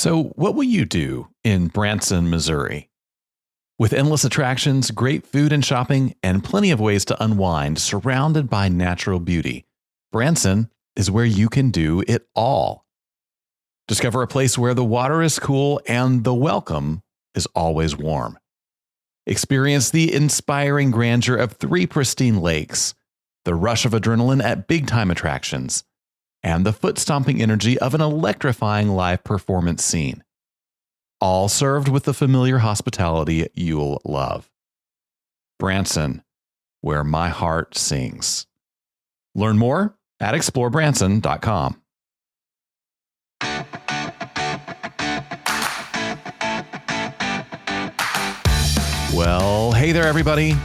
So, what will you do in Branson, Missouri? With endless attractions, great food and shopping, and plenty of ways to unwind surrounded by natural beauty, Branson is where you can do it all. Discover a place where the water is cool and the welcome is always warm. Experience the inspiring grandeur of 3 pristine lakes, the rush of adrenaline at big-time attractions, and the foot-stomping energy of an electrifying live performance scene. All served with the familiar hospitality you'll love. Branson, where my heart sings. Learn more at explorebranson.com. Well, hey there, everybody.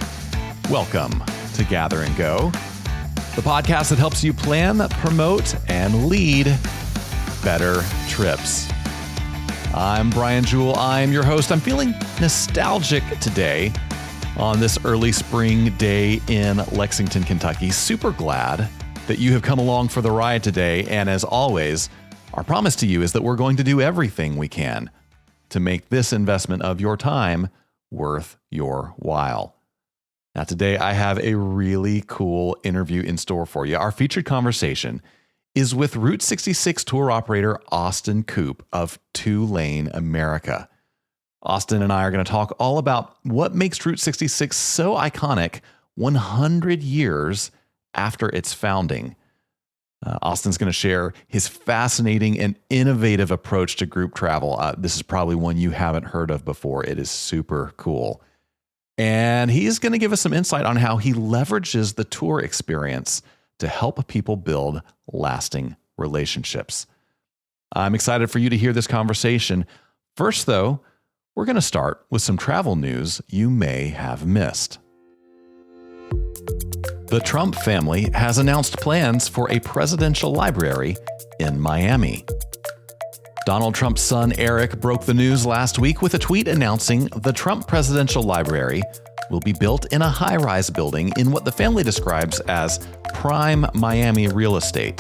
Welcome to Gather and Go, the podcast that helps you plan, promote, and lead better trips. I'm Brian Jewell. I'm your host. I'm feeling nostalgic today on this early spring day in Lexington, Kentucky. Super glad that you have come along for the ride today. And as always, our promise to you is that we're going to do everything we can to make this investment of your time worth your while. Now, today I have a really cool interview in store for you. Our featured conversation is with Route 66 tour operator Austin Coop of 2 Lane America. Austin and I are going to talk all about what makes Route 66 so iconic 100 years after its founding. Austin's going to share his fascinating and innovative approach to group travel. This is probably one you haven't heard of before. It is super cool. And he's going to give us some insight on how he leverages the tour experience to help people build lasting relationships. I'm excited for you to hear this conversation. First, though, we're going to start with some travel news you may have missed. The Trump family has announced plans for a presidential library in Miami. Donald Trump's son, Eric, broke the news last week with a tweet announcing the Trump Presidential Library will be built in a high-rise building in what the family describes as prime Miami real estate.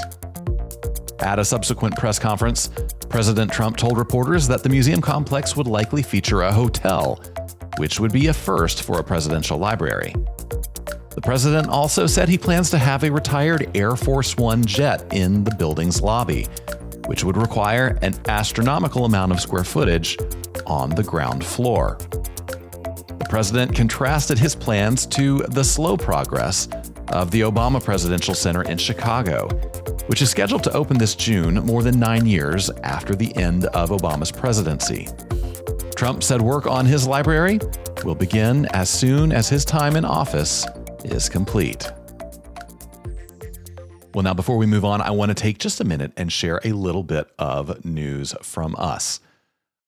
At a subsequent press conference, President Trump told reporters that the museum complex would likely feature a hotel, which would be a first for a presidential library. The president also said he plans to have a retired Air Force One jet in the building's lobby, which would require an astronomical amount of square footage on the ground floor. The president contrasted his plans to the slow progress of the Obama Presidential Center in Chicago, which is scheduled to open this June, more than 9 years after the end of Obama's presidency. Trump said work on his library will begin as soon as his time in office is complete. Well, now before we move on, I want to take just a minute and share a little bit of news from us.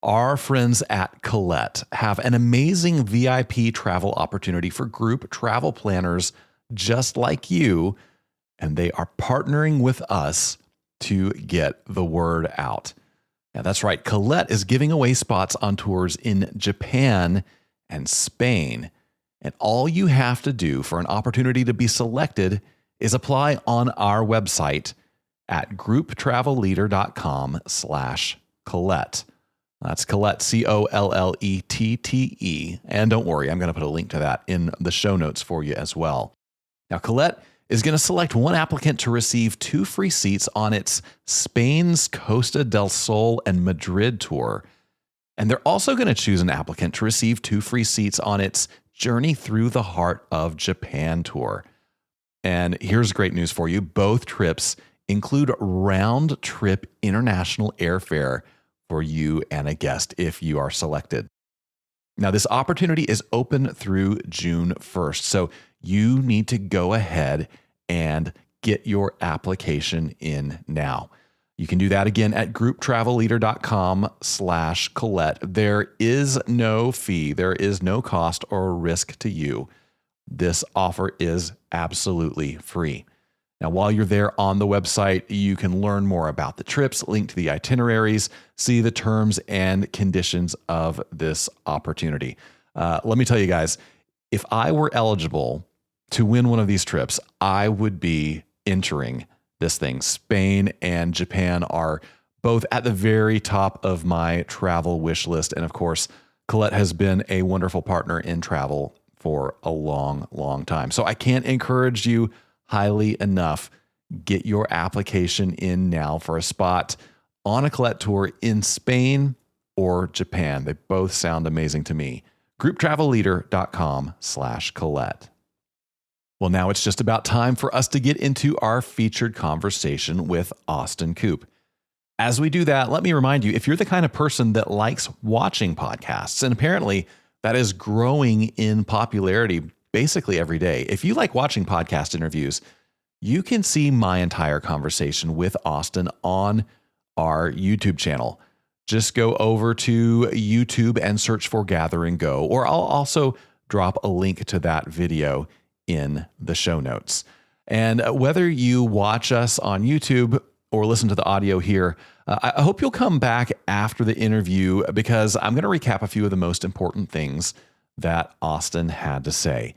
Our friends at Collette have an amazing VIP travel opportunity for group travel planners just like you, and they are partnering with us to get the word out. Yeah, that's right. Collette is giving away spots on tours in Japan and Spain. And all you have to do for an opportunity to be selected is apply on our website at grouptravelleader.com/Collette. That's Collette, Collette. And don't worry, I'm going to put a link to that in the show notes for you as well. Now, Collette is going to select one applicant to receive 2 free seats on its Spain's Costa del Sol and Madrid tour. And they're also going to choose an applicant to receive 2 free seats on its Journey Through the Heart of Japan tour. And here's great news for you. Both trips include round-trip international airfare for you and a guest if you are selected. Now, this opportunity is open through June 1st, so you need to go ahead and get your application in now. You can do that again at grouptravelleader.com/Collette. There is no fee. There is no cost or risk to you. This offer is absolutely free. Now, while you're there on the website, you can learn more about the trips, link to the itineraries, see the terms and conditions of this opportunity. Let me tell you guys, if I were eligible to win one of these trips, I would be entering this thing. Spain and Japan are both at the very top of my travel wish list. And of course, Collette has been a wonderful partner in travel for a long, long time. So I can't encourage you highly enough. Get your application in now for a spot on a Collette tour in Spain or Japan. They both sound amazing to me. grouptravelleader.com/Collette. Well, now it's just about time for us to get into our featured conversation with Austin Coop. As we do that, let me remind you, if you're the kind of person that likes watching podcasts, and apparently that is growing in popularity basically every day. If you like watching podcast interviews, you can see my entire conversation with Austin on our YouTube channel. Just go over to YouTube and search for Gather and Go, or I'll also drop a link to that video in the show notes. And whether you watch us on YouTube or listen to the audio here, I hope you'll come back after the interview because I'm going to recap a few of the most important things that Austin had to say.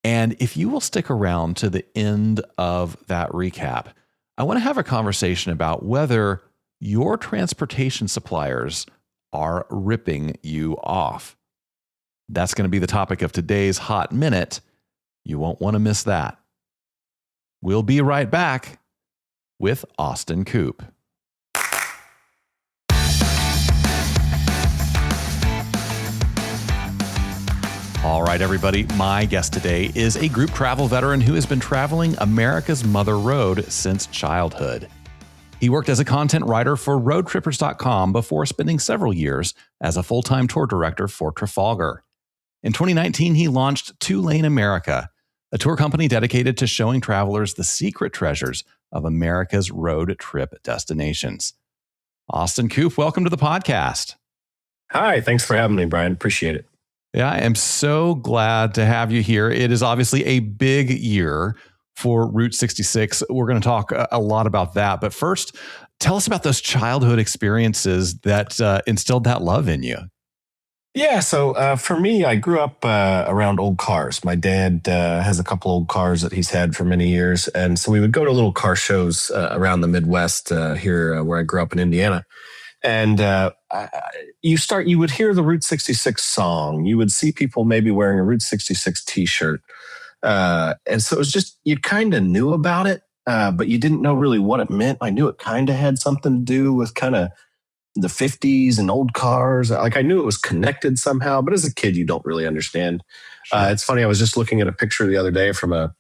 And if you will stick around to the end of that recap, I want to have a conversation about whether your transportation suppliers are ripping you off. That's going to be the topic of today's Hot Minute. You won't want to miss that. We'll be right back with Austin Coop. All right, everybody. My guest today is a group travel veteran who has been traveling America's Mother Road since childhood. He worked as a content writer for roadtrippers.com before spending several years as a full-time tour director for Trafalgar. In 2019, he launched Two Lane America, a tour company dedicated to showing travelers the secret treasures of America's road trip destinations. Austin Coop, welcome to the podcast. Hi, thanks for having me, Brian. Appreciate it. Yeah, I am so glad to have you here. It is obviously a big year for Route 66. We're going to talk a lot about that. But first, tell us about those childhood experiences that instilled that love in you. Yeah, so for me, I grew up around old cars. My dad has a couple old cars that he's had for many years. And so we would go to little car shows around the Midwest here where I grew up in Indiana. And you would hear the Route 66 song. You would see people maybe wearing a Route 66 t-shirt. And so it was just, you kind of knew about it, but you didn't know really what it meant. I knew it kind of had something to do with kind of the 50s and old cars. Like I knew it was connected somehow, but as a kid, you don't really understand. Sure. It's funny. I was just looking at a picture the other day from a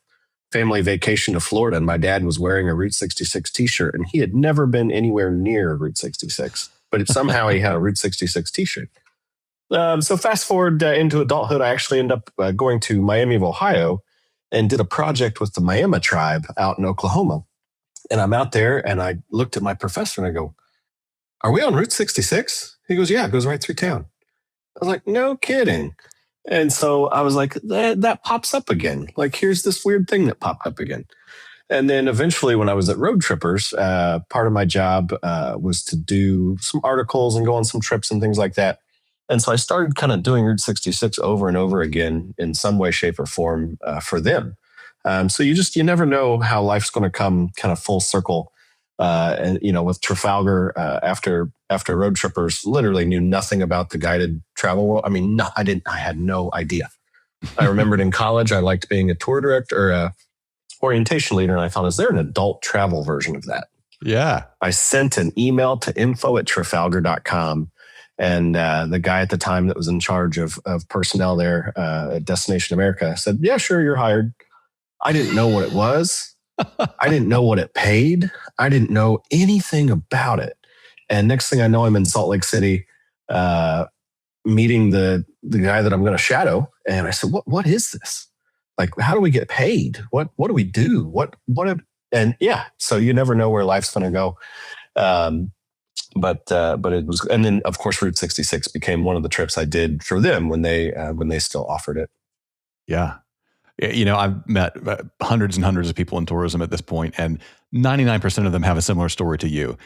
family vacation to Florida, and my dad was wearing a Route 66 t-shirt, and he had never been anywhere near Route 66, but somehow he had a Route 66 t-shirt. So fast forward into adulthood, I actually ended up going to Miami of Ohio and did a project with the Miami tribe out in Oklahoma. And I'm out there and I looked at my professor and I go, "Are we on Route 66? He goes, "Yeah, it goes right through town." I was like, "No kidding." And so I was like, that pops up again. Like, here's this weird thing that popped up again. And then eventually when I was at Road Trippers, part of my job was to do some articles and go on some trips and things like that. And so I started kind of doing Route 66 over and over again in some way, shape, or form for them. So you never know how life's going to come kind of full circle. And with Trafalgar, after Road Trippers, literally knew nothing about the guided travel world. I mean, no, I had no idea. I remembered in college, I liked being a tour director or orientation leader, and I thought, is there an adult travel version of that? Yeah. I sent an email to info@trafalgar.com. And the guy at the time that was in charge of personnel there at Destination America said, "Yeah, sure, you're hired." I didn't know what it was. I didn't know what it paid. I didn't know anything about it. And next thing I know, I'm in Salt Lake City meeting the guy that I'm going to shadow. And I said, what is this? Like, how do we get paid? What do we do? And yeah, so you never know where life's going to go. But it was, and then of course Route 66 became one of the trips I did for them when they still offered it. Yeah. I've met hundreds and hundreds of people in tourism at this point, and 99% of them have a similar story to you.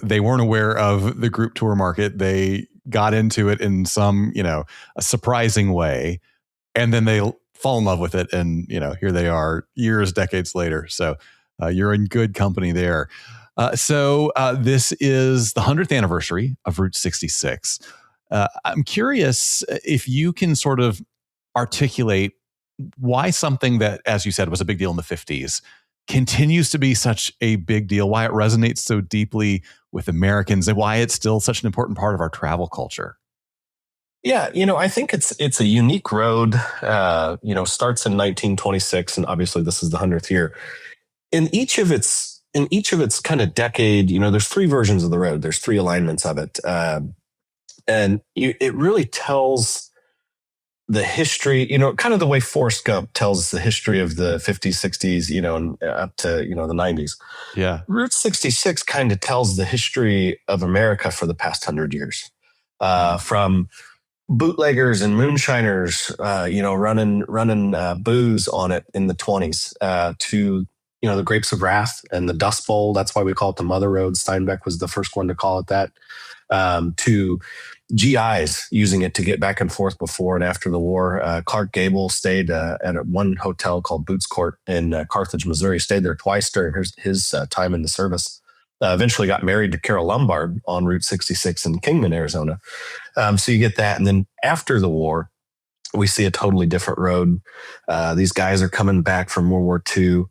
They weren't aware of the group tour market. They got into it in some, a surprising way, and then they fall in love with it. And, here they are years, decades later. So you're in good company there. So this is the 100th anniversary of Route 66. I'm curious if you can sort of articulate why something that, as you said, was a big deal in the 50s continues to be such a big deal, why it resonates so deeply with Americans, and why it's still such an important part of our travel culture. Yeah, I think it's a unique road. Starts in 1926, and obviously this is the 100th year. In each of its kind of decade, there's three versions of the road. There's three alignments of it, it really tells the history. Kind of the way Forrest Gump tells the history of the 50s, 60s, and up to the 90s. Yeah, Route 66 kind of tells the history of America for the past 100 years, from bootleggers and moonshiners, running booze on it in the 20s, to the Grapes of Wrath and the Dust Bowl. That's why we call it the Mother Road. Steinbeck was the first one to call it that. To GIs using it to get back and forth before and after the war. Clark Gable stayed at one hotel called Boots Court in Carthage, Missouri. Stayed there twice during his time in the service. Eventually got married to Carol Lombard on Route 66 in Kingman, Arizona. So you get that. And then after the war, we see a totally different road. These guys are coming back from World War II.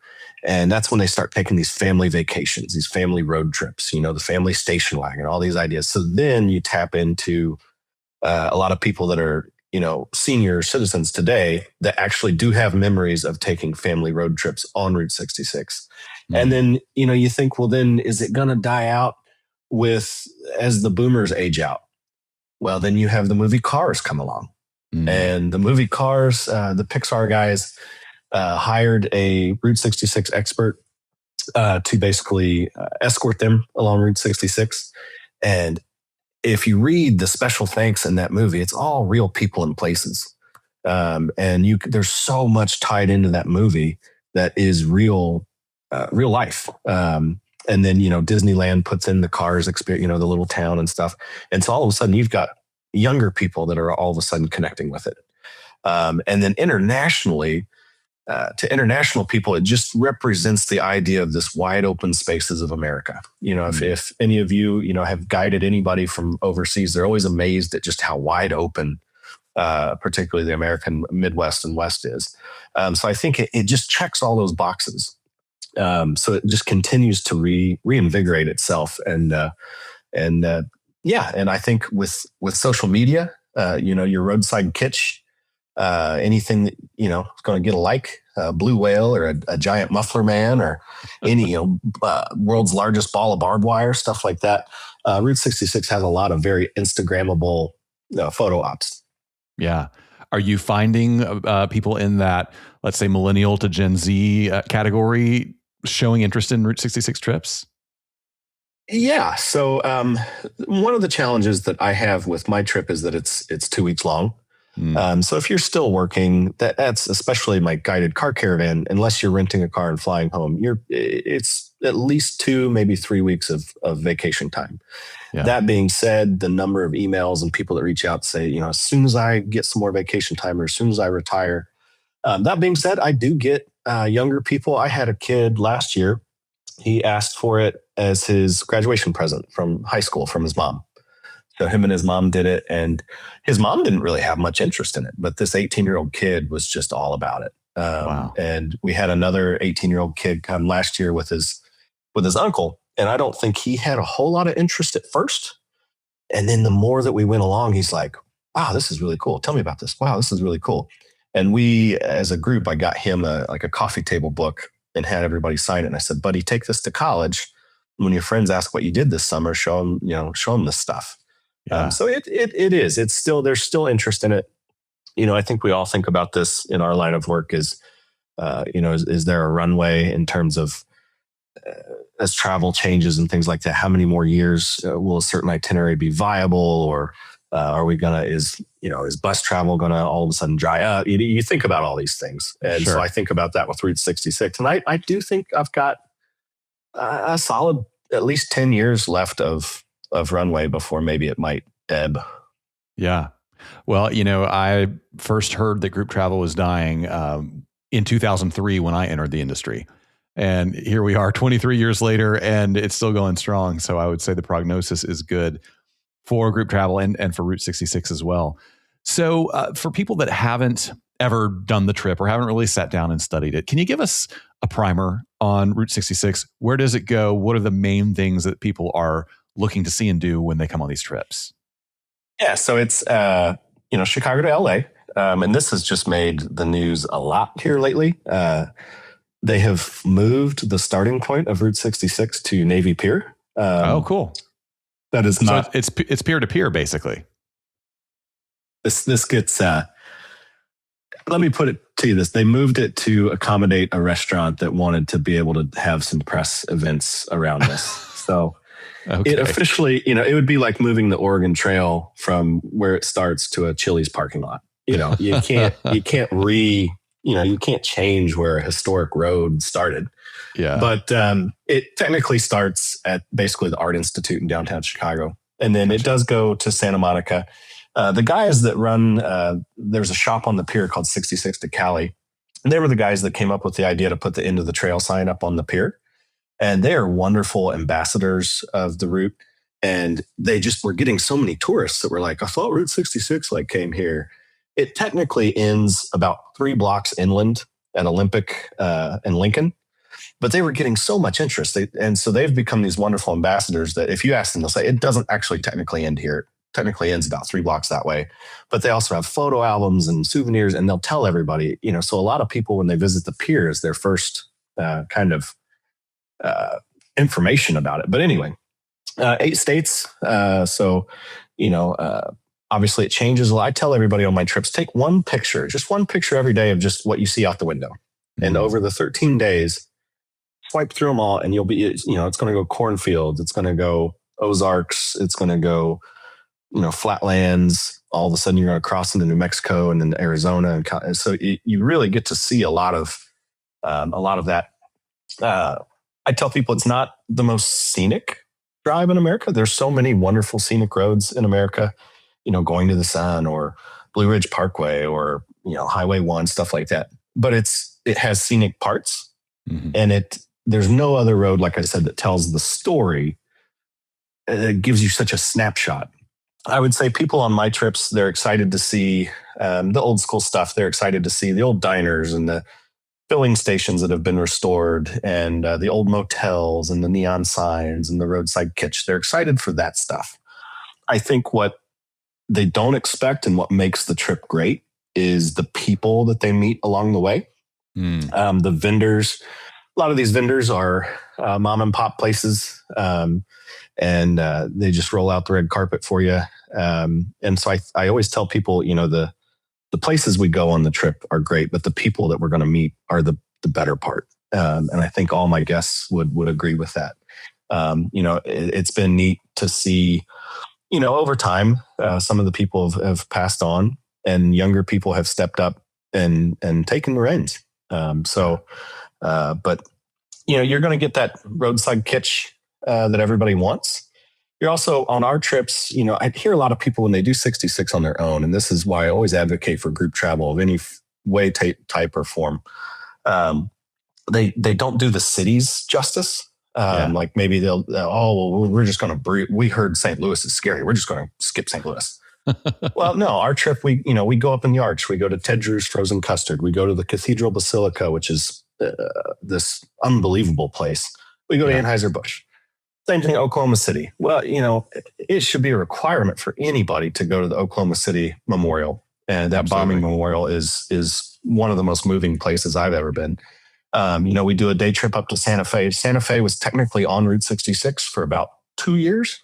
And that's when they start taking these family vacations, these family road trips, the family station wagon, all these ideas. So then you tap into a lot of people that are, senior citizens today that actually do have memories of taking family road trips on Route 66. Mm-hmm. And then, you think, well, then is it going to die out as the boomers age out? Well, then you have the movie Cars come along. Mm-hmm. And the movie Cars, the Pixar guys hired a Route 66 expert to basically escort them along Route 66. And if you read the special thanks in that movie, it's all real people and places. And there's so much tied into that movie that is real life. And then, Disneyland puts in the Cars experience, the little town and stuff. And so all of a sudden you've got younger people that are all of a sudden connecting with it. And then internationally, to international people, it just represents the idea of this wide open spaces of America. If any of you, have guided anybody from overseas, they're always amazed at just how wide open, particularly the American Midwest and West is. So I think it just checks all those boxes. So it just continues to reinvigorate itself. And I think with social media, your roadside kitsch, anything that is going to get a like, blue whale or a giant muffler man or any world's largest ball of barbed wire, stuff like that. Route 66 has a lot of very Instagrammable photo ops. Yeah. Are you finding people in that, let's say, millennial to Gen Z category showing interest in Route 66 trips? Yeah. So one of the challenges that I have with my trip is that it's 2 weeks long. So if you're still working, that's especially my guided car caravan, unless you're renting a car and flying home, it's at least 2, maybe 3 weeks of vacation time. Yeah. That being said, the number of emails and people that reach out say, as soon as I get some more vacation time or as soon as I retire. That being said, I do get younger people. I had a kid last year. He asked for it as his graduation present from high school from his mom. So him and his mom did it, and his mom didn't really have much interest in it, but this 18-year-old kid was just all about it. Wow. And we had another 18-year-old kid come last year with his uncle, and I don't think he had a whole lot of interest at first. And then the more that we went along, he's like, wow, this is really cool. Tell me about this. Wow, this is really cool. And we, as a group, I got him a coffee table book and had everybody sign it. And I said, buddy, take this to college. When your friends ask what you did this summer, show them this stuff. Yeah. So it is. It's still, there's still interest in it. I think we all think about this in our line of work is there a runway in terms of as travel changes and things like that? How many more years will a certain itinerary be viable, or are we is bus travel gonna all of a sudden dry up? You think about all these things, and sure. So I think about that with Route 66, and I do think I've got a solid at least 10 years left of runway before maybe it might ebb. Yeah. Well, I first heard that group travel was dying in 2003 when I entered the industry. And here we are 23 years later, and it's still going strong. So I would say the prognosis is good for group travel and for Route 66 as well. So for people that haven't ever done the trip or haven't really sat down and studied it, can you give us a primer on Route 66? Where does it go? What are the main things that people are looking to see and do when they come on these trips? Yeah, so it's Chicago to LA, and this has just made the news a lot here lately. They have moved the starting point of Route 66 to Navy Pier. Oh, cool. That is not. So it's peer to peer, basically. This gets. Let me put it to you this: they moved it to accommodate a restaurant that wanted to be able to have some press events around this. So it officially, it would be like moving the Oregon Trail from where it starts to a Chili's parking lot. You can't you can't change where a historic road started. Yeah. But it technically starts at basically the Art Institute in downtown Chicago. And then it does go to Santa Monica. The guys that run, there's a shop on the pier called 66 to Cali. And they were the guys that came up with the idea to put the end of the trail sign up on the pier. And they are wonderful ambassadors of the route. And they just were getting so many tourists that were like, I thought Route 66 came here. It technically ends about 3 blocks inland at Olympic and Lincoln. But they were getting so much interest. And so they've become these wonderful ambassadors that if you ask them, they'll say, it doesn't actually technically end here. It technically ends about 3 blocks that way. But they also have photo albums and souvenirs, and they'll tell everybody, so a lot of people, when they visit the pier, is their first kind of information about it. But anyway, 8 states. Obviously it changes a lot. I tell everybody on my trips, take just one picture every day of just what you see out the window. Mm-hmm. And over the 13 days, swipe through them all, and you'll be, it's going to go cornfields, it's going to go Ozarks, it's going to go, flatlands. All of a sudden, you're going to cross into New Mexico and then Arizona, and so you really get to see a lot of that. I tell people it's not the most scenic drive in America. There's so many wonderful scenic roads in America, going to the sun or Blue Ridge Parkway or Highway 1, stuff like that. But it has scenic parts, mm-hmm. and there's no other road, like I said, that tells the story. It gives you such a snapshot. I would say people on my trips, they're excited to see the old school stuff. They're excited to see the old diners and the filling stations that have been restored, and the old motels and the neon signs and the roadside kitsch. They're excited for that stuff. I think what they don't expect and what makes the trip great is the people that they meet along the way. The vendors. A lot of these vendors are mom and pop places, and they just roll out the red carpet for you. And so I always tell people, the places we go on the trip are great, but the people that we're going to meet are the better part. And I think all my guests would agree with that. It's been neat to see, over time, some of the people have passed on, and younger people have stepped up and taken the reins. But you're going to get that roadside kitsch that everybody wants. You're also on our trips. I hear a lot of people when they do 66 on their own, and this is why I always advocate for group travel of any way, type, or form. They don't do the cities justice. Like maybe we're just going to we heard St. Louis is scary, we're just going to skip St. Louis. Well, no, our trip, we go up in the Arch, we go to Ted Drew's Frozen Custard, we go to the Cathedral Basilica, which is this unbelievable place. We go to Anheuser-Busch. Same thing, Oklahoma City. Well, it should be a requirement for anybody to go to the Oklahoma City Memorial. And that bombing memorial is one of the most moving places I've ever been. We do a day trip up to Santa Fe. Santa Fe was technically on Route 66 for about 3 years.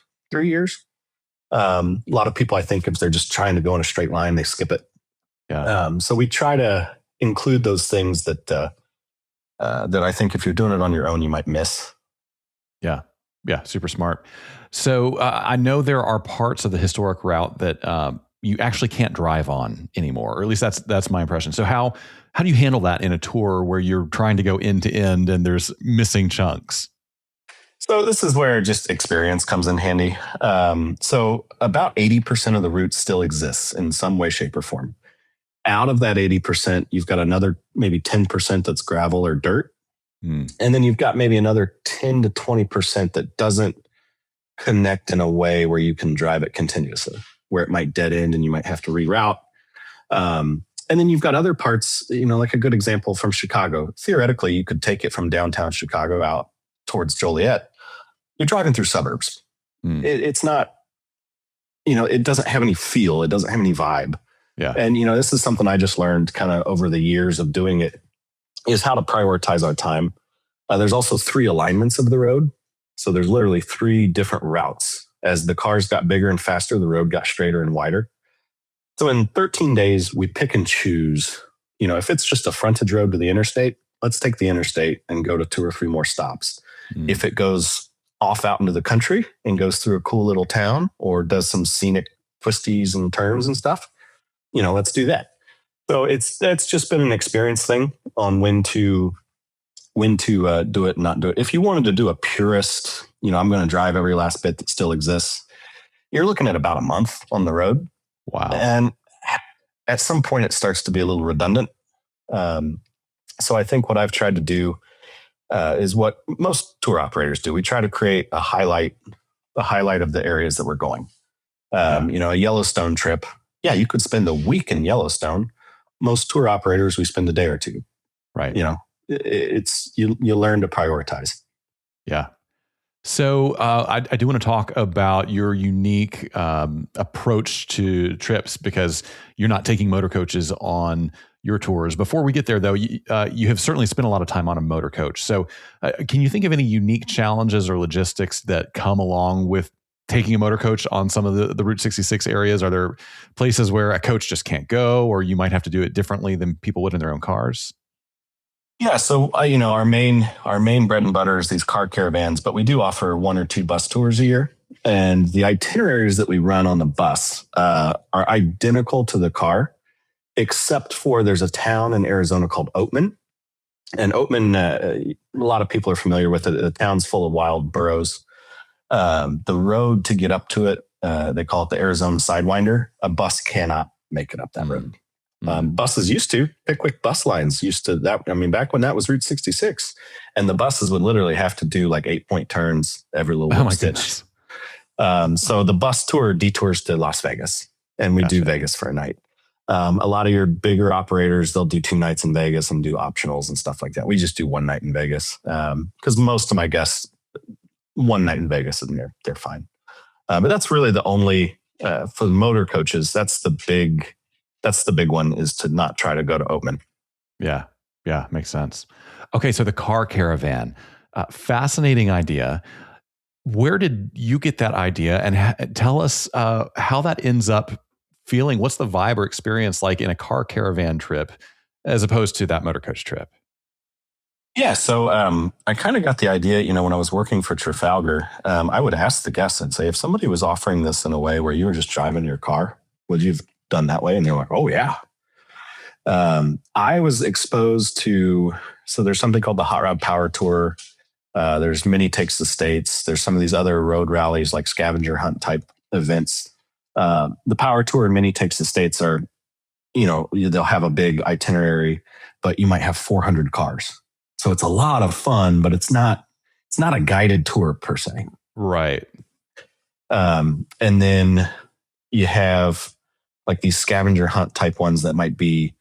A lot of people, I think, if they're just trying to go in a straight line, they skip it. Yeah. So we try to include those things that I think if you're doing it on your own, you might miss. Yeah. Yeah. Super smart. So I know there are parts of the historic route that you actually can't drive on anymore, or at least that's my impression. So how do you handle that in a tour where you're trying to go end to end and there's missing chunks? So this is where just experience comes in handy. So about 80% of the route still exists in some way, shape, or form. Out of that 80%, you've got another maybe 10% that's gravel or dirt. Mm. And then you've got maybe another 10 to 20% that doesn't connect in a way where you can drive it continuously, where it might dead end and you might have to reroute. And then you've got other parts, like a good example from Chicago. Theoretically, you could take it from downtown Chicago out towards Joliet. You're driving through suburbs. Mm. It's not, it doesn't have any feel. It doesn't have any vibe. Yeah. And, this is something I just learned kind of over the years of doing it, is how to prioritize our time. There's also 3 alignments of the road. So there's literally 3 different routes. As the cars got bigger and faster, the road got straighter and wider. So in 13 days, we pick and choose. If it's just a frontage road to the interstate, let's take the interstate and go to 2 or 3 more stops. Mm. If it goes off out into the country and goes through a cool little town or does some scenic twisties and turns and stuff, let's do that. So that's just been an experience thing on when to do it and not do it. If you wanted to do a purist, I'm going to drive every last bit that still exists, you're looking at about a month on the road. Wow. And at some point it starts to be a little redundant. So I think what I've tried to do is what most tour operators do. We try to create the highlight of the areas that we're going. A Yellowstone trip. Yeah, you could spend a week in Yellowstone. Most tour operators, we spend a day or 2. Right. It's you learn to prioritize. Yeah. So I do want to talk about your unique approach to trips, because you're not taking motor coaches on your tours. Before we get there, though, you have certainly spent a lot of time on a motor coach. So can you think of any unique challenges or logistics that come along with taking a motor coach on some of the Route 66 areas? Are there places where a coach just can't go, or you might have to do it differently than people would in their own cars? Yeah, so our main bread and butter is these car caravans, but we do offer 1 or 2 bus tours a year, and the itineraries that we run on the bus are identical to the car, except for there's a town in Arizona called Oatman, and Oatman, a lot of people are familiar with it. The town's full of wild burros. The road to get up to it, they call it the Arizona Sidewinder. A bus cannot make it up that road. Buses used to, Pickwick bus lines used to that. I mean, back when that was Route 66, and the buses would literally have to do like 8-point turns every little stitch. So the bus tour detours to Las Vegas, and we do Vegas for a night. A lot of your bigger operators, they'll do 2 nights in Vegas and do optionals and stuff like that. We just do 1 night in Vegas because most of my guests, 1 night in Vegas and they're fine. But that's really the only for the motor coaches. That's the big one, is to not try to go to Oatman. Yeah. Makes sense. Okay. So the car caravan, fascinating idea. Where did you get that idea? And tell us how that ends up feeling. What's the vibe or experience like in a car caravan trip as opposed to that motor coach trip? Yeah. So I kind of got the idea, when I was working for Trafalgar, I would ask the guests, I'd say, if somebody was offering this in a way where you were just driving your car, would you have done that way? And they're like, oh yeah. I was exposed to, so there's something called the Hot Rod Power Tour. There's Mini Takes the States. There's some of these other road rallies like scavenger hunt type events. The Power Tour and Mini Takes the States are, they'll have a big itinerary, but you might have 400 cars. So it's a lot of fun, but it's not a guided tour per se. Right. And then you have like these scavenger hunt type ones that might be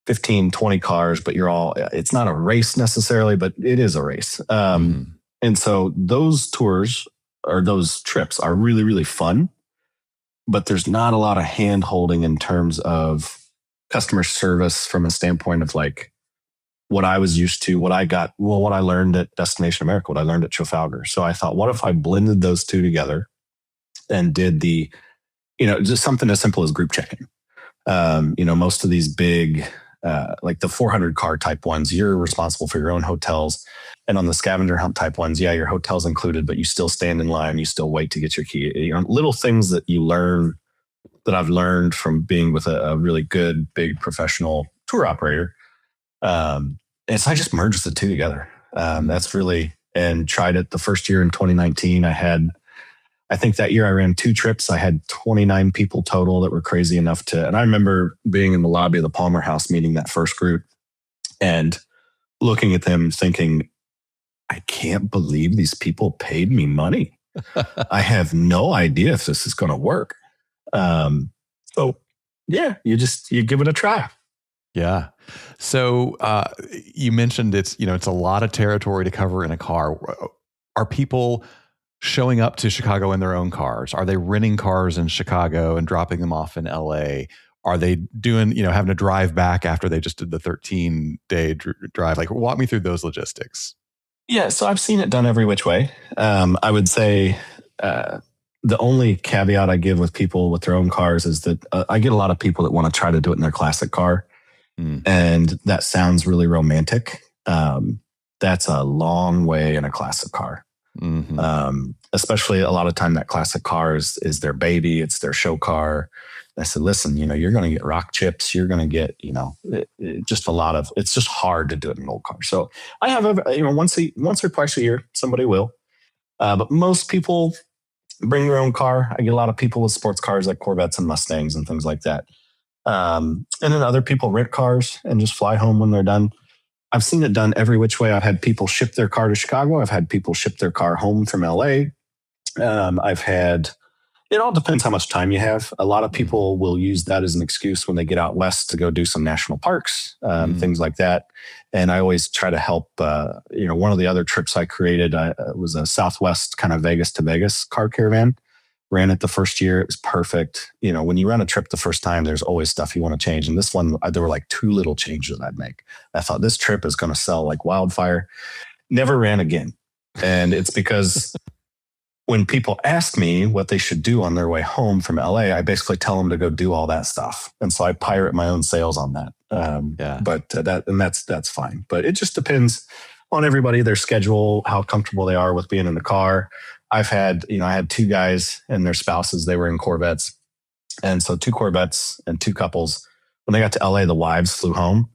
15, 20 cars, but it's not a race necessarily, but it is a race. And so those tours or those trips are really, really fun, but there's not a lot of hand holding in terms of customer service from a standpoint of like what I was used to, what I learned at Destination America, what I learned at Trafalgar. So I thought, what if I blended those 2 together and did just something as simple as group check-in. Most of these big, like the 400 car type ones, you're responsible for your own hotels. And on the scavenger hunt type ones, yeah, your hotel's included, but you still stand in line. You still wait to get your key. Little things that you learn that I've learned from being with a really good, big professional tour operator. And so I just merged the 2 together. That's really, and tried it the first year in 2019. I think that year I ran 2 trips. I had 29 people total that were crazy enough to, and I remember being in the lobby of the Palmer House meeting that first group and looking at them thinking, I can't believe these people paid me money. I have no idea if this is going to work. So yeah, you give it a try. Yeah. So you mentioned it's a lot of territory to cover in a car. Are people showing up to Chicago in their own cars? Are they renting cars in Chicago and dropping them off in LA? Are they doing, having to drive back after they just did the 13-day drive? Like, walk me through those logistics. Yeah, so I've seen it done every which way. I would say the only caveat I give with people with their own cars is that I get a lot of people that want to try to do it in their classic car. And that sounds really romantic. That's a long way in a classic car. Mm-hmm. Especially a lot of time that classic car is their baby. It's their show car. I said, listen, you're going to get rock chips. You're going to get, just a lot of, it's just hard to do it in an old car. So I have, once or twice a year, somebody will. But most people bring their own car. I get a lot of people with sports cars like Corvettes and Mustangs and things like that. And then other people rent cars and just fly home when they're done. I've seen it done every which way. I've had people ship their car to Chicago. I've had people ship their car home from LA. It all depends how much time you have. A lot of people will use that as an excuse when they get out west to go do some national parks, things like that. And I always try to help. One of the other trips I created was a Southwest kind of Vegas to Vegas car caravan. Ran it the first year. It was perfect. When you run a trip the first time, there's always stuff you want to change. And this one, there were like 2 little changes I'd make. I thought this trip is going to sell like wildfire. Never ran again. And it's because when people ask me what they should do on their way home from LA, I basically tell them to go do all that stuff. And so I pirate my own sales on that. But that's fine. But it just depends on everybody, their schedule, how comfortable they are with being in the car. I had 2 guys and their spouses. They were in Corvettes. And so 2 Corvettes and 2 couples, when they got to LA, the wives flew home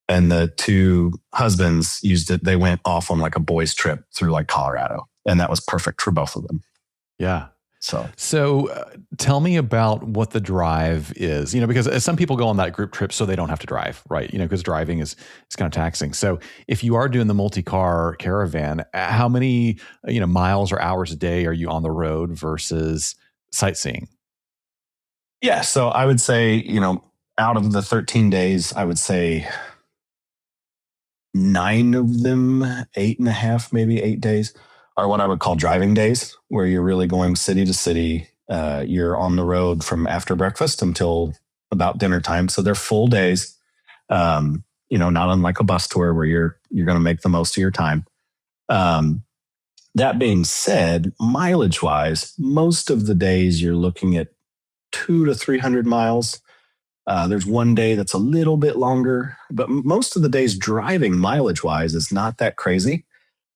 and the 2 husbands used it. They went off on like a boys trip through like Colorado. And that was perfect for both of them. Yeah. So tell me about what the drive is, because some people go on that group trip so they don't have to drive, right? Because driving is kind of taxing. So if you are doing the multi-car caravan, how many, miles or hours a day are you on the road versus sightseeing? Yeah. So I would say, out of the 13 days, I would say 9 of them, 8.5, maybe 8 days are what I would call driving days, where you're really going city to city. You're on the road from after breakfast until about dinner time. So they're full days, not unlike a bus tour where you're going to make the most of your time. That being said, mileage wise, most of the days you're looking at 200 to 300 miles. There's one day that's a little bit longer, but most of the days driving mileage wise is not that crazy.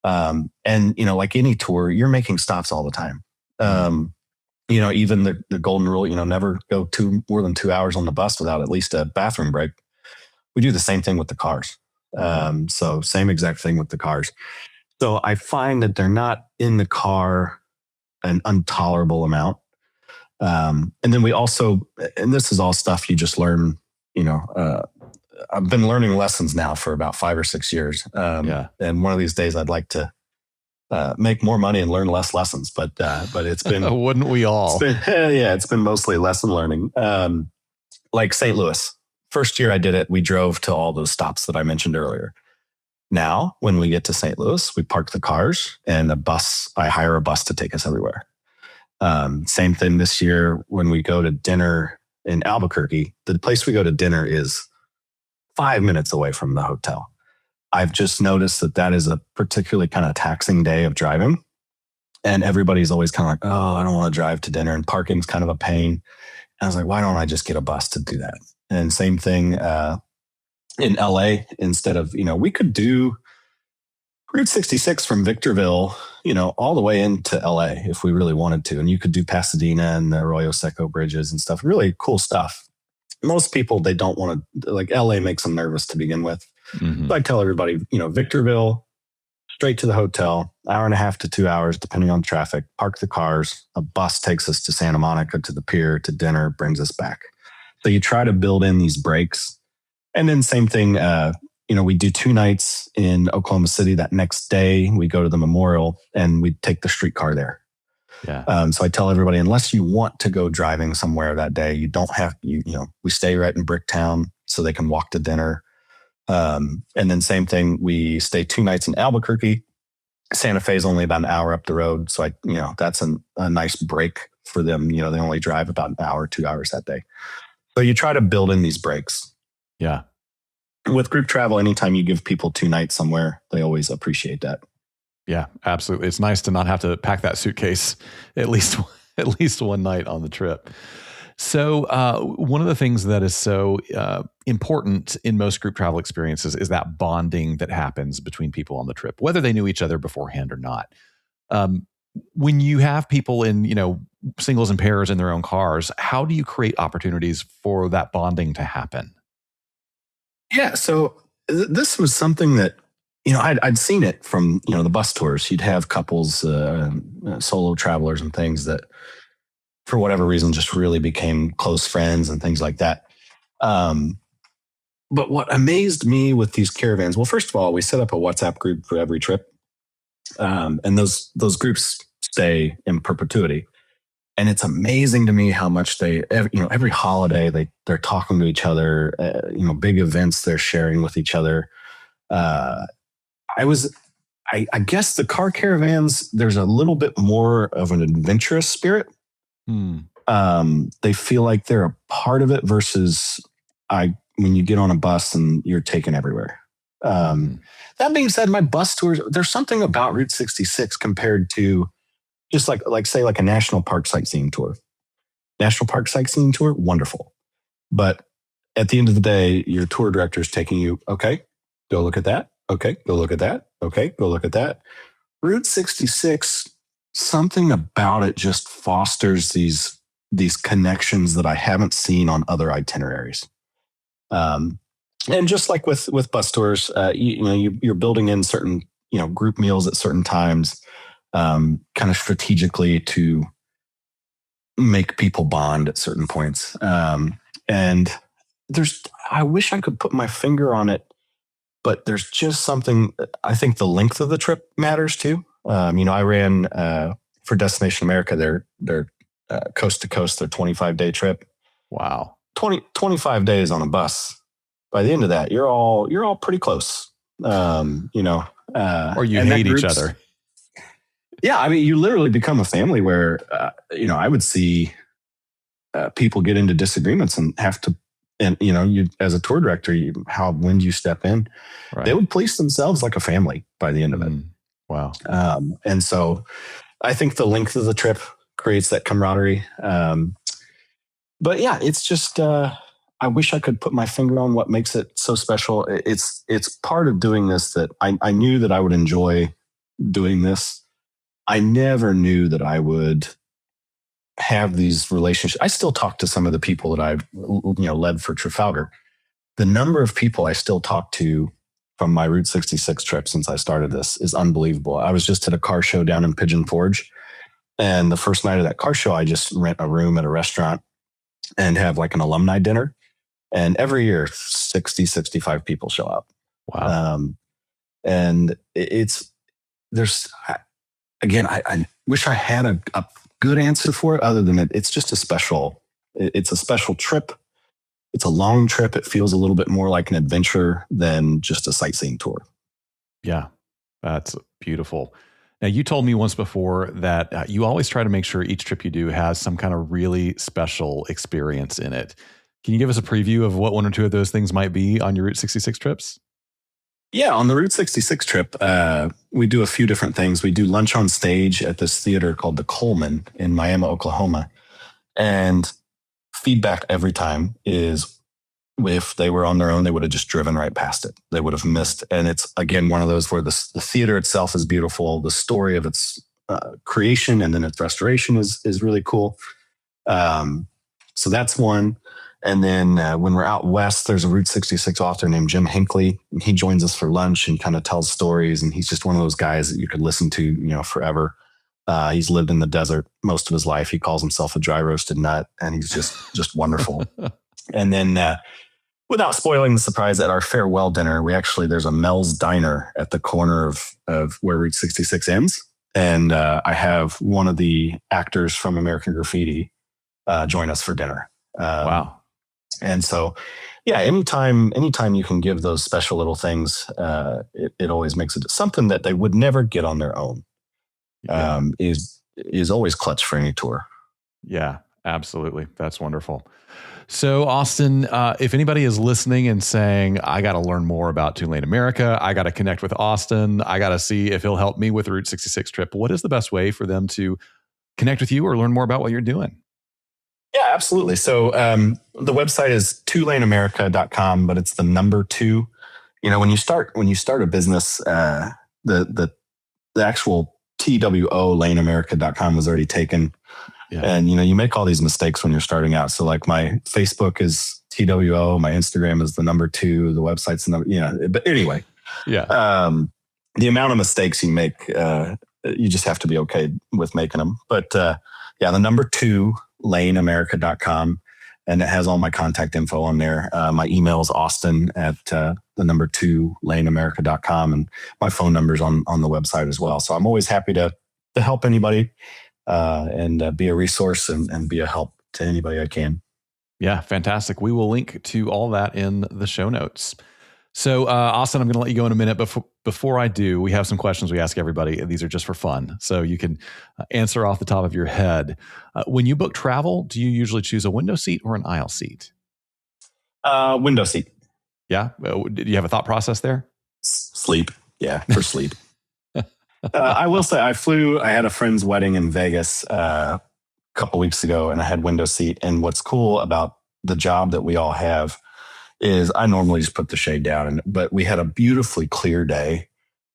And like any tour, you're making stops all the time. Even the golden rule, never go more than 2 hours on the bus without at least a bathroom break. We do the same thing with the cars. So same exact thing with the cars. So I find that they're not in the car an intolerable amount. And then we also, and this is all stuff you just learn, I've been learning lessons now for about 5 or 6 years. And one of these days I'd like to make more money and learn less lessons, but it's been, wouldn't we all? It's been mostly lesson learning. Like St. Louis, first year I did it, we drove to all those stops that I mentioned earlier. Now, when we get to St. Louis, we park the cars and I hire a bus to take us everywhere. Same thing this year when we go to dinner in Albuquerque, the place we go to dinner is 5 minutes away from the hotel. I've just noticed that is a particularly kind of taxing day of driving. And everybody's always kind of like, oh, I don't want to drive to dinner. And parking's kind of a pain. And I was like, why don't I just get a bus to do that? And same thing in LA, instead of, we could do Route 66 from Victorville, all the way into LA if we really wanted to. And you could do Pasadena and the Arroyo Seco bridges and stuff. Really cool stuff. Most people, they don't want to, like LA makes them nervous to begin with. Mm-hmm. So I tell everybody, Victorville, straight to the hotel, 1.5 to 2 hours, depending on traffic, park the cars. A bus takes us to Santa Monica, to the pier, to dinner, brings us back. So you try to build in these breaks. And then same thing, we do 2 nights in Oklahoma City. That next day, we go to the memorial and we take the streetcar there. Yeah. So I tell everybody, unless you want to go driving somewhere that day, you don't have, we stay right in Bricktown so they can walk to dinner. And then same thing, we stay 2 nights in Albuquerque. Santa Fe is only about an hour up the road. So that's a nice break for them. They only drive about an hour, 2 hours that day. So you try to build in these breaks. Yeah. With group travel, anytime you give people 2 nights somewhere, they always appreciate that. Yeah, absolutely. It's nice to not have to pack that suitcase at least one night on the trip. So one of the things that is so important in most group travel experiences is that bonding that happens between people on the trip, whether they knew each other beforehand or not. When you have people in, singles and pairs in their own cars, how do you create opportunities for that bonding to happen? Yeah. So this was something that, I'd seen it from, the bus tours. You'd have couples, solo travelers and things that for whatever reason just really became close friends and things like that. But what amazed me with these caravans, well, first of all, we set up a WhatsApp group for every trip. And those groups stay in perpetuity. And it's amazing to me how much every holiday they're talking to each other, big events they're sharing with each other. I guess the car caravans, there's a little bit more of an adventurous spirit. They feel like they're a part of it versus when you get on a bus and you're taken everywhere. That being said, my bus tours, there's something about Route 66 compared to just like say like a national park sightseeing tour. National park sightseeing tour, wonderful. But at the end of the day, your tour director is taking you, okay, go look at that. Okay, go look at that. Okay, go look at that. Route 66, something about it just fosters these connections that I haven't seen on other itineraries. And just like with bus tours, you're building in certain group meals at certain times, kind of strategically to make people bond at certain points. And I wish I could put my finger on it, but there's just something. I think the length of the trip matters too. I ran for Destination America, their coast to coast, their 25-day trip. Wow. 25 days on a bus. By the end of that, you're all pretty close. Or you hate each other. Yeah. I mean, you literally become a family where, I would see people get into disagreements and have to, and, you, as a tour director, when do you step in? Right. They would police themselves like a family by the end of it. Wow. And so I think the length of the trip creates that camaraderie. But yeah, it's just, I wish I could put my finger on what makes it so special. It's part of doing this that I knew that I would enjoy doing this. I never knew that I would have these relationships. I still talk to some of the people that I've led for Trafalgar. The number of people I still talk to from my Route 66 trip since I started this is unbelievable. I was just at a car show down in Pigeon Forge, and the first night of that car show, I just rent a room at a restaurant and have like an alumni dinner. And every year, 60, 65 people show up. Wow. And I wish I had a good answer for it other than it's just a special trip. It's a long trip. It feels a little bit more like an adventure than just a sightseeing tour. Yeah, that's beautiful. Now, you told me once before that you always try to make sure each trip you do has some kind of really special experience in it. Can you give us a preview of what one or two of those things might be on your Route 66 trips? Yeah, on the Route 66 trip, we do a few different things. We do lunch on stage at this theater called the Coleman in Miami, Oklahoma. And feedback every time is if they were on their own, they would have just driven right past it. They would have missed. And it's, again, one of those where the theater itself is beautiful. The story of its creation and then its restoration is really cool. So that's one. And then when we're out west, there's a Route 66 author named Jim Hinckley. He joins us for lunch and kind of tells stories. And he's just one of those guys that you could listen to, forever. He's lived in the desert most of his life. He calls himself a dry roasted nut, and he's just wonderful. And then Without spoiling the surprise, at our farewell dinner, there's a Mel's Diner at the corner of where Route 66 ends. And I have one of the actors from American Graffiti join us for dinner. Wow. And so, yeah, anytime you can give those special little things, it always makes it something that they would never get on their own. Is always clutch for any tour. Yeah, absolutely. That's wonderful. So, Austin, if anybody is listening and saying, I got to learn more about Two Lane America, I got to connect with Austin, I got to see if he'll help me with the Route 66 trip, what is the best way for them to connect with you or learn more about what you're doing? Yeah, absolutely. So the website is twolaneamerica.com, but it's the number 2. When you start a business, the actual TWO laneamerica.com was already taken. Yeah. And, you make all these mistakes when you're starting out. So like my Facebook is TWO, my Instagram is the number 2, the website's the number, but anyway, yeah. The amount of mistakes you make, you just have to be okay with making them. But the number 2 laneamerica.com, and it has all my contact info on there. My email is Austin at the number 2 laneamerica.com, and my phone number is on the website as well. So I'm always happy to help anybody and be a resource and be a help to anybody I can. Yeah, fantastic. We will link to all that in the show notes. So, Austin, I'm going to let you go in a minute. But before I do, we have some questions we ask everybody. These are just for fun. So you can answer off the top of your head. When you book travel, do you usually choose a window seat or an aisle seat? Window seat. Yeah. Do you have a thought process there? Sleep. Yeah, for sleep. I will say I had a friend's wedding in Vegas a couple weeks ago, and I had window seat. And what's cool about the job that we all have is I normally just put the shade down, but we had a beautifully clear day,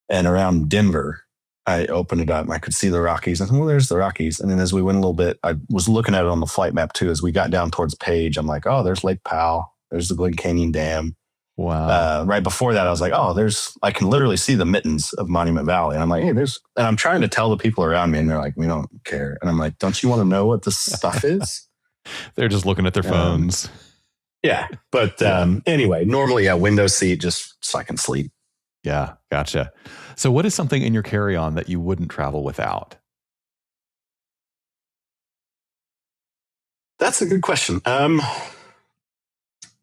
and around Denver, I opened it up and I could see the Rockies. And well, there's the Rockies. And then as we went a little bit, I was looking at it on the flight map too. As we got down towards Page, I'm like, oh, there's Lake Powell. There's the Glen Canyon Dam. Wow. Right before that, I was like, oh, I can literally see the mittens of Monument Valley. And I'm like, hey, and I'm trying to tell the people around me, and they're like, we don't care. And I'm like, don't you want to know what this stuff is? They're just looking at their phones. Yeah. But anyway, normally, window seat just so I can sleep. Yeah. Gotcha. So what is something in your carry-on that you wouldn't travel without? That's a good question.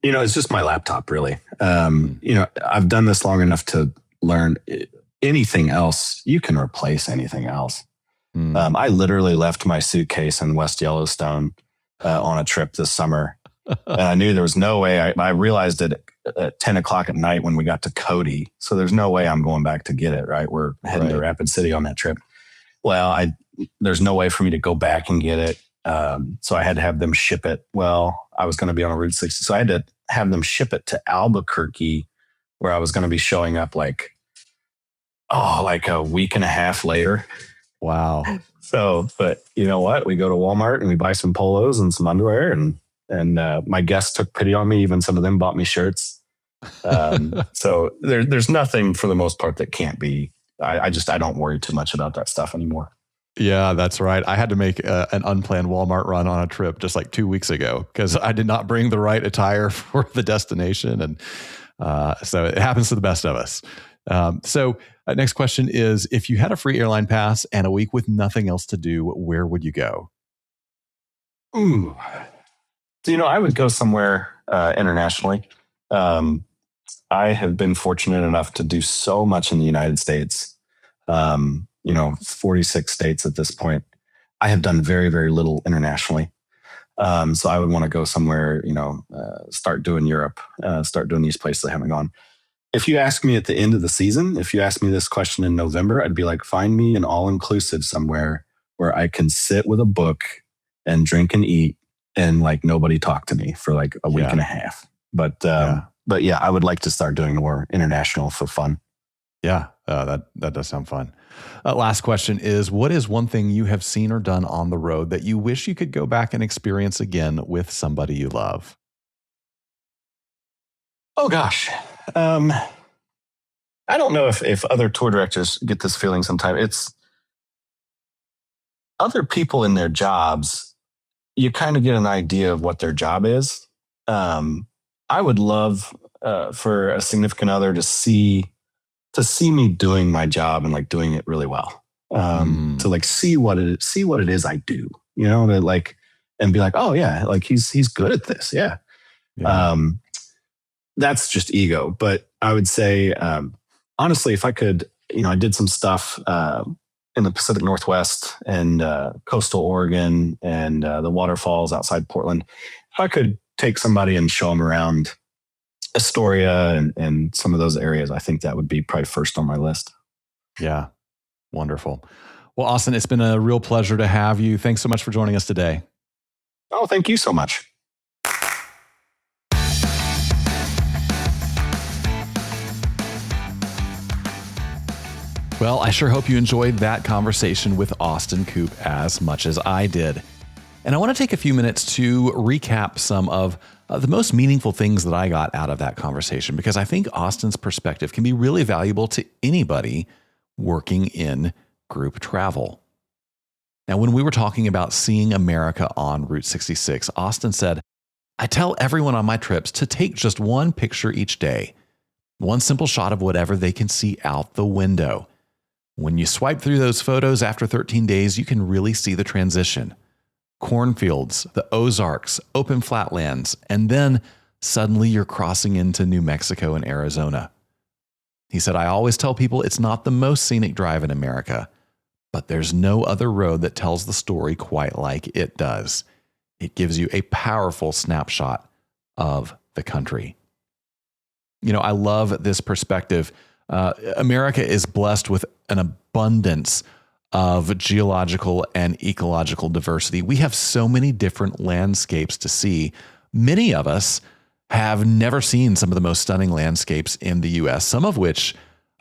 It's just my laptop, really. I've done this long enough to learn anything else. You can replace anything else. I literally left my suitcase in West Yellowstone on a trip this summer. And I knew there was no way. I realized it at 10 o'clock at night when we got to Cody. So there's no way I'm going back to get it, right? We're heading to Rapid City on that trip. Well, there's no way for me to go back and get it. So I had to have them ship it. Well, I was going to be on a Route 60. So I had to have them ship it to Albuquerque, where I was going to be showing up like a week and a half later. Wow. So, but you know what? We go to Walmart and we buy some polos and some underwear, and my guests took pity on me. Even some of them bought me shirts. So there's nothing for the most part that can't be. I don't worry too much about that stuff anymore. Yeah, that's right. I had to make an unplanned Walmart run on a trip just like 2 weeks ago because I did not bring the right attire for the destination. And so it happens to the best of us. So next question is, if you had a free airline pass and a week with nothing else to do, where would you go? Ooh. So, I would go somewhere internationally. I have been fortunate enough to do so much in the United States. 46 states at this point. I have done very, very little internationally. So I would want to go somewhere, start doing Europe, start doing these places I haven't gone. If you ask me at the end of the season, if you ask me this question in November, I'd be like, find me an all-inclusive somewhere where I can sit with a book and drink and eat and like nobody talk to me for like a week and a half. But yeah, I would like to start doing more international for fun. Yeah, that does sound fun. Last question is, what is one thing you have seen or done on the road that you wish you could go back and experience again with somebody you love? Oh, gosh. I don't know if other tour directors get this feeling sometimes. It's other people in their jobs. You kind of get an idea of what their job is. I would love for a significant other to see me doing my job and like doing it really well. To like see what it is I do, to like and be like, oh yeah, like he's good at this. Yeah. Yeah. Um, that's just ego. But I would say, honestly, if I could, I did some stuff in the Pacific Northwest and coastal Oregon and the waterfalls outside Portland. If I could take somebody and show them around Astoria and some of those areas, I think that would be probably first on my list. Yeah. Wonderful. Well, Austin, it's been a real pleasure to have you. Thanks so much for joining us today. Oh, thank you so much. Well, I sure hope you enjoyed that conversation with Austin Coop as much as I did. And I want to take a few minutes to recap some of the most meaningful things that I got out of that conversation, because I think Austin's perspective can be really valuable to anybody working in group travel. Now, when we were talking about seeing America on Route 66, Austin said, I tell everyone on my trips to take just one picture each day, one simple shot of whatever they can see out the window. When you swipe through those photos after 13 days, you can really see the transition. Cornfields, the Ozarks, open flatlands, and then suddenly you're crossing into New Mexico and Arizona. He said, I always tell people it's not the most scenic drive in America, but there's no other road that tells the story quite like it does. It gives you a powerful snapshot of the country. I love this perspective. America is blessed with an abundance of geological and ecological diversity. We have so many different landscapes to see. Many of us have never seen some of the most stunning landscapes in the U.S., some of which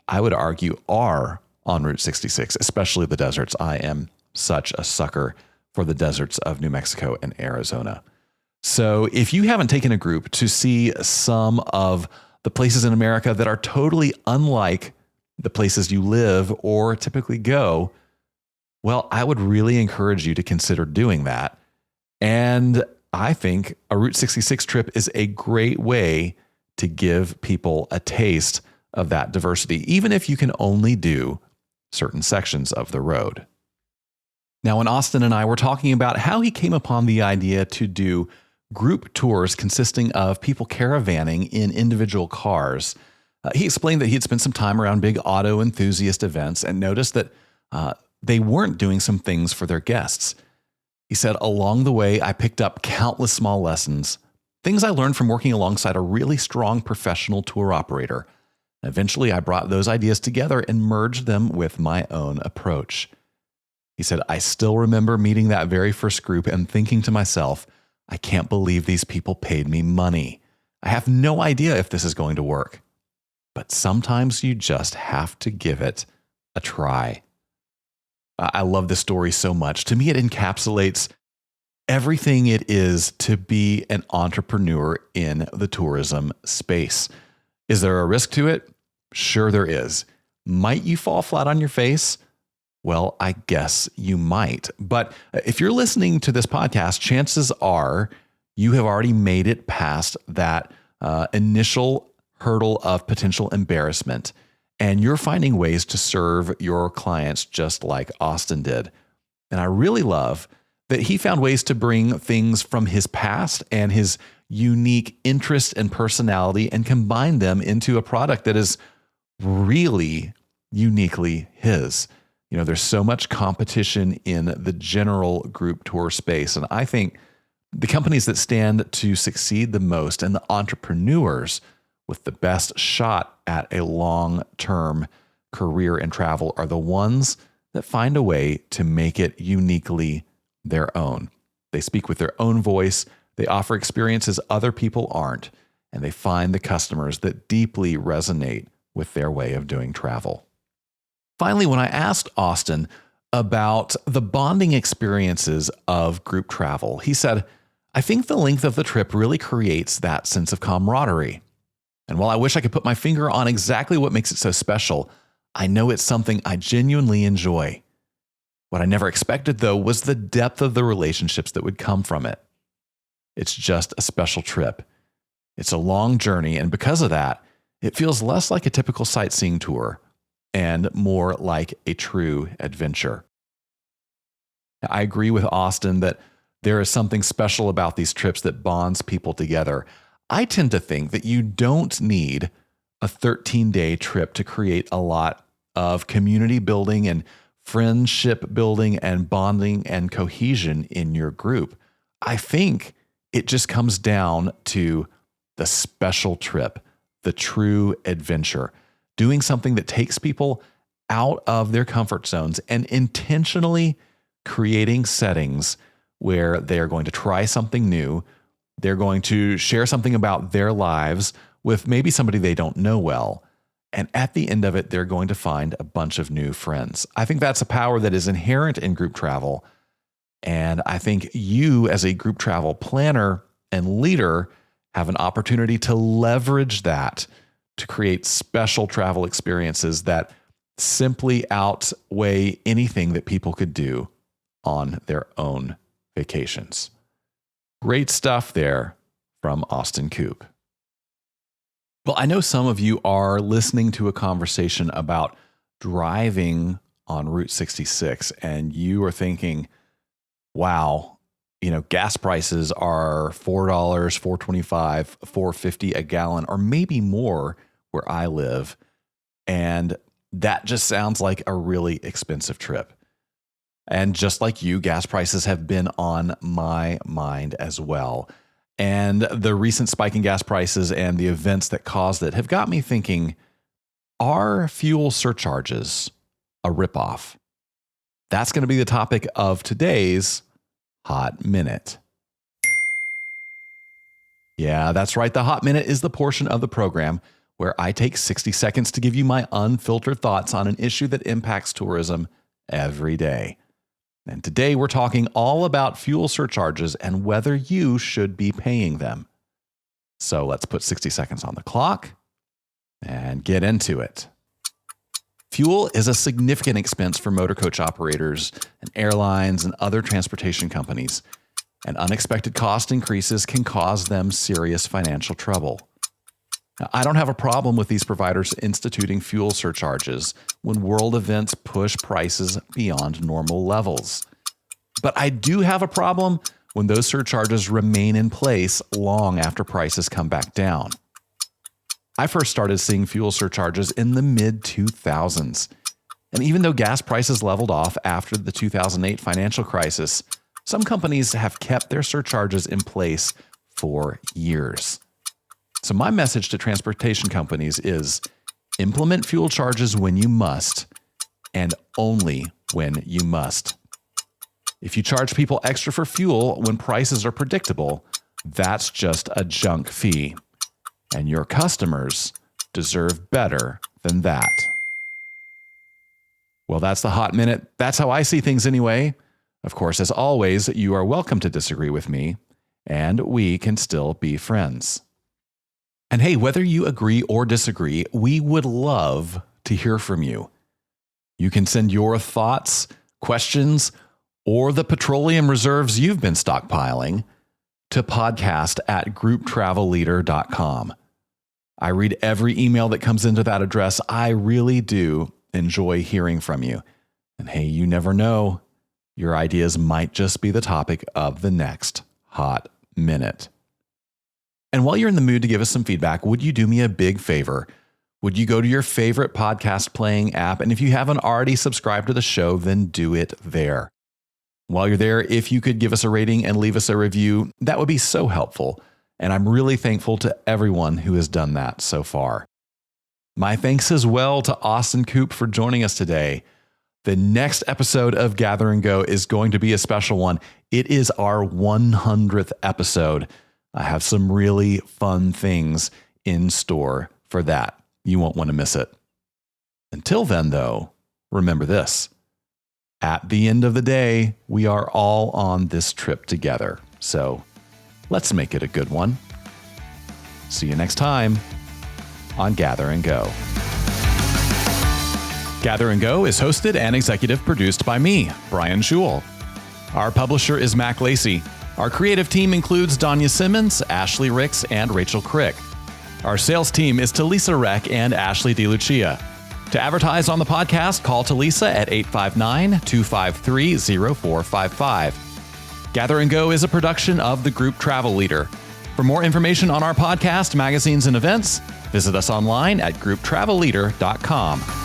I would argue are on Route 66, especially the deserts. I am such a sucker for the deserts of New Mexico and Arizona. So if you haven't taken a group to see some of the places in America that are totally unlike the places you live or typically go, well, I would really encourage you to consider doing that. And I think a Route 66 trip is a great way to give people a taste of that diversity, even if you can only do certain sections of the road. Now, when Austin and I were talking about how he came upon the idea to do group tours consisting of people caravanning in individual cars, he explained that he had spent some time around big auto enthusiast events and noticed that they weren't doing some things for their guests. He said, along the way, I picked up countless small lessons, things I learned from working alongside a really strong professional tour operator. Eventually, I brought those ideas together and merged them with my own approach. He said, I still remember meeting that very first group and thinking to myself, I can't believe these people paid me money. I have no idea if this is going to work. But sometimes you just have to give it a try. I love this story so much. To me, it encapsulates everything it is to be an entrepreneur in the tourism space. Is there a risk to it? Sure there is. Might you fall flat on your face? Well, I guess you might. But if you're listening to this podcast, chances are you have already made it past that initial hurdle of potential embarrassment, and you're finding ways to serve your clients just like Austin did. And I really love that he found ways to bring things from his past and his unique interest and personality and combine them into a product that is really uniquely his. There's so much competition in the general group tour space. And I think the companies that stand to succeed the most and the entrepreneurs with the best shot at a long-term career in travel are the ones that find a way to make it uniquely their own. They speak with their own voice, they offer experiences other people aren't, and they find the customers that deeply resonate with their way of doing travel. Finally, when I asked Austin about the bonding experiences of group travel, he said, I think the length of the trip really creates that sense of camaraderie. And while I wish I could put my finger on exactly what makes it so special, I know it's something I genuinely enjoy. What I never expected, though, was the depth of the relationships that would come from it. It's just a special trip. It's a long journey, and because of that, it feels less like a typical sightseeing tour and more like a true adventure. I agree with Austin that there is something special about these trips that bonds people together. I tend to think that you don't need a 13-day trip to create a lot of community building and friendship building and bonding and cohesion in your group. I think it just comes down to the special trip, the true adventure, doing something that takes people out of their comfort zones and intentionally creating settings where they are going to try something new. They're going to share something about their lives with maybe somebody they don't know well. And at the end of it, they're going to find a bunch of new friends. I think that's a power that is inherent in group travel. And I think you, as a group travel planner and leader, have an opportunity to leverage that to create special travel experiences that simply outweigh anything that people could do on their own vacations. Great stuff there from Austin Coop. Well, I know some of you are listening to a conversation about driving on Route 66, and you are thinking, wow, gas prices are $4, $4.25, $4.50 a gallon, or maybe more where I live. And that just sounds like a really expensive trip. And just like you, gas prices have been on my mind as well. And the recent spike in gas prices and the events that caused it have got me thinking, are fuel surcharges a ripoff? That's going to be the topic of today's Hot Minute. Yeah, that's right. The Hot Minute is the portion of the program where I take 60 seconds to give you my unfiltered thoughts on an issue that impacts tourism every day. And today we're talking all about fuel surcharges and whether you should be paying them. So let's put 60 seconds on the clock and get into it. Fuel is a significant expense for motorcoach operators and airlines and other transportation companies, and unexpected cost increases can cause them serious financial trouble. Now, I don't have a problem with these providers instituting fuel surcharges when world events push prices beyond normal levels. But I do have a problem when those surcharges remain in place long after prices come back down. I first started seeing fuel surcharges in the mid-2000s. And even though gas prices leveled off after the 2008 financial crisis, some companies have kept their surcharges in place for years. So my message to transportation companies is implement fuel charges when you must, and only when you must. If you charge people extra for fuel when prices are predictable, that's just a junk fee. And your customers deserve better than that. Well, that's the Hot Minute. That's how I see things anyway. Of course, as always, you are welcome to disagree with me, and we can still be friends. And hey, whether you agree or disagree, we would love to hear from you. You can send your thoughts, questions, or the petroleum reserves you've been stockpiling to podcast@grouptravelleader.com. I read every email that comes into that address. I really do enjoy hearing from you. And hey, you never know. Your ideas might just be the topic of the next Hot Minute. And while you're in the mood to give us some feedback, would you do me a big favor? Would you go to your favorite podcast playing app? And if you haven't already subscribed to the show, then do it there. While you're there, if you could give us a rating and leave us a review, that would be so helpful. And I'm really thankful to everyone who has done that so far. My thanks as well to Austin Coop for joining us today. The next episode of Gather and Go is going to be a special one. It is our 100th episode. I have some really fun things in store for that. You won't want to miss it. Until then, though, remember this. At the end of the day, we are all on this trip together. So let's make it a good one. See you next time on Gather and Go. Gather and Go is hosted and executive produced by me, Brian Schul. Our publisher is Mac Lacey. Our creative team includes Danya Simmons, Ashley Ricks, and Rachel Crick. Our sales team is Talisa Reck and Ashley DeLucia. To advertise on the podcast, call Talisa at 859-253-0455. Gather and Go is a production of the Group Travel Leader. For more information on our podcast, magazines, and events, visit us online at grouptravelleader.com.